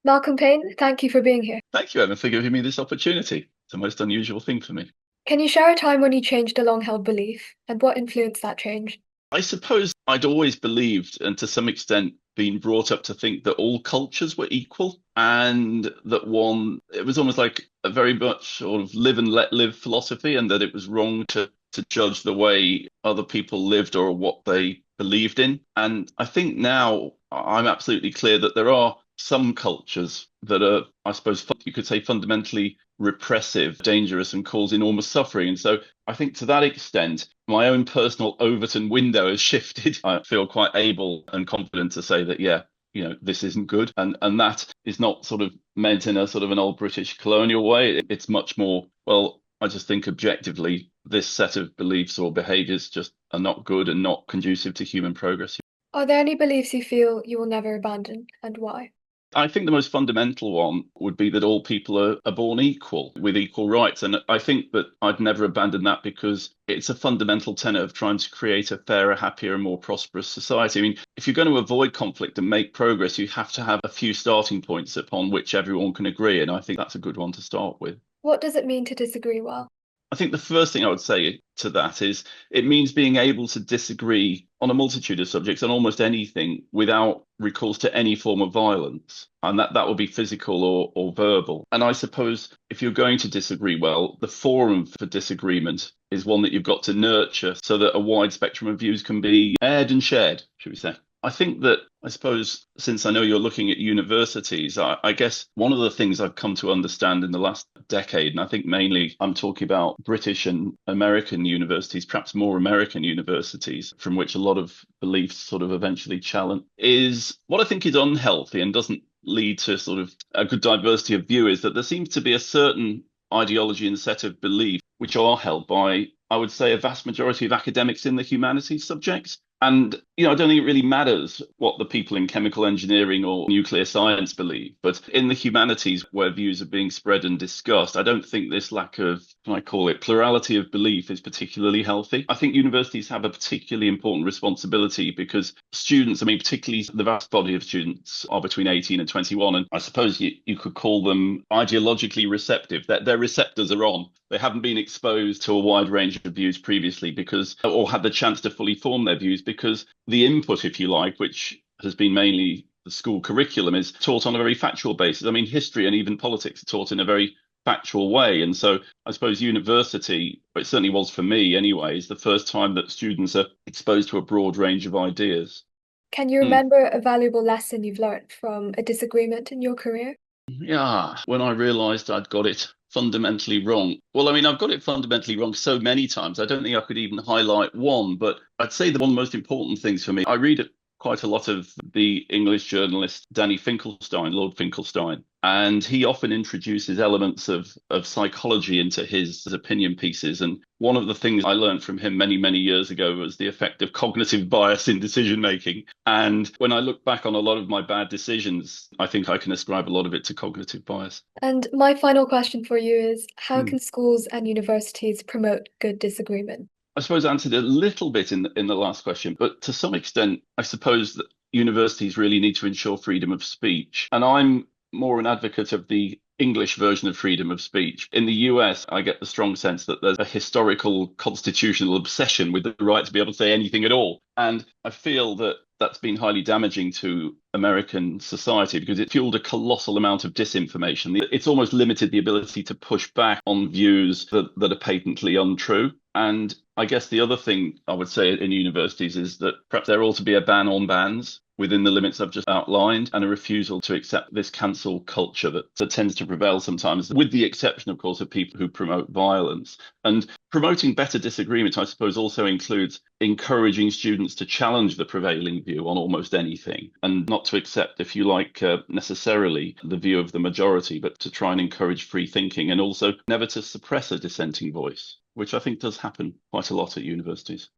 Malcolm Payne, thank you for being here. Thank you, Emma, for giving me this opportunity. It's a most unusual thing for me. Can you share a time when you changed a long-held belief and what influenced that change? I suppose I'd always believed, and to some extent been brought up to think that all cultures were equal and that it was almost like a very much sort of live and let live philosophy, and that it was wrong to judge the way other people lived or what they believed in. And I think now I'm absolutely clear that there are some cultures that are, I suppose, you could say fundamentally repressive, dangerous, and cause enormous suffering. And so I think to that extent, my own personal Overton window has shifted. I feel quite able and confident to say that, yeah, this isn't good. And that is not sort of meant in a sort of an old British colonial way. It's much more, well, I just think objectively, this set of beliefs or behaviors just are not good and not conducive to human progress. Are there any beliefs you feel you will never abandon and why? I think the most fundamental one would be that all people are born equal with equal rights. And I think that I'd never abandon that because it's a fundamental tenet of trying to create a fairer, happier, and more prosperous society. I mean, if you're going to avoid conflict and make progress, you have to have a few starting points upon which everyone can agree. And I think that's a good one to start with. What does it mean to disagree well? I think the first thing I would say to that is it means being able to disagree on a multitude of subjects on almost anything without recourse to any form of violence. And that would be physical or verbal. And I suppose if you're going to disagree well, the forum for disagreement is one that you've got to nurture so that a wide spectrum of views can be aired and shared, should we say. I think that, I suppose, since I know you're looking at universities, I guess one of the things I've come to understand in the last decade, and I think mainly I'm talking about British and American universities, perhaps more American universities, from which a lot of beliefs sort of eventually challenge, is what I think is unhealthy and doesn't lead to sort of a good diversity of view is that there seems to be a certain ideology and set of beliefs which are held by, I would say, a vast majority of academics in the humanities subjects. And, I don't think it really matters what the people in chemical engineering or nuclear science believe. But in the humanities where views are being spread and discussed, I don't think this lack of, can I call it, plurality of belief is particularly healthy. I think universities have a particularly important responsibility because students, I mean, particularly the vast body of students are between 18 and 21. And I suppose you could call them ideologically receptive. Their receptors are on. They haven't been exposed to a wide range of views previously or had the chance to fully form their views because the input, if you like, which has been mainly the school curriculum, is taught on a very factual basis. I mean, history and even politics are taught in a very factual way. And so I suppose university, it certainly was for me anyway, is the first time that students are exposed to a broad range of ideas. Can you Hmm. remember a valuable lesson you've learned from a disagreement in your career? Yeah, when I realized I'd got it fundamentally wrong. Well, I mean, I've got it fundamentally wrong so many times. I don't think I could even highlight one, but I'd say the one of the most important things for me, I read quite a lot of the English journalist Danny Finkelstein, Lord Finkelstein, and he often introduces elements of psychology into his opinion pieces. And one of the things I learned from him many, many years ago was the effect of cognitive bias in decision making. And when I look back on a lot of my bad decisions, I think I can ascribe a lot of it to cognitive bias. And my final question for you is, how Hmm. can schools and universities promote good disagreement? I suppose I answered a little bit in the last question, but to some extent, I suppose that universities really need to ensure freedom of speech. And I'm more an advocate of the English version of freedom of speech. In the US, I get the strong sense that there's a historical constitutional obsession with the right to be able to say anything at all. And I feel that that's been highly damaging to American society because it fueled a colossal amount of disinformation. It's almost limited the ability to push back on views that are patently untrue. And I guess the other thing I would say in universities is that perhaps there ought to be a ban on bans within the limits I've just outlined and a refusal to accept this cancel culture that tends to prevail sometimes, with the exception, of course, of people who promote violence. And promoting better disagreement, I suppose, also includes encouraging students to challenge the prevailing view on almost anything and not to accept, if you like, necessarily the view of the majority, but to try and encourage free thinking and also never to suppress a dissenting voice, which I think does happen quite a lot at universities.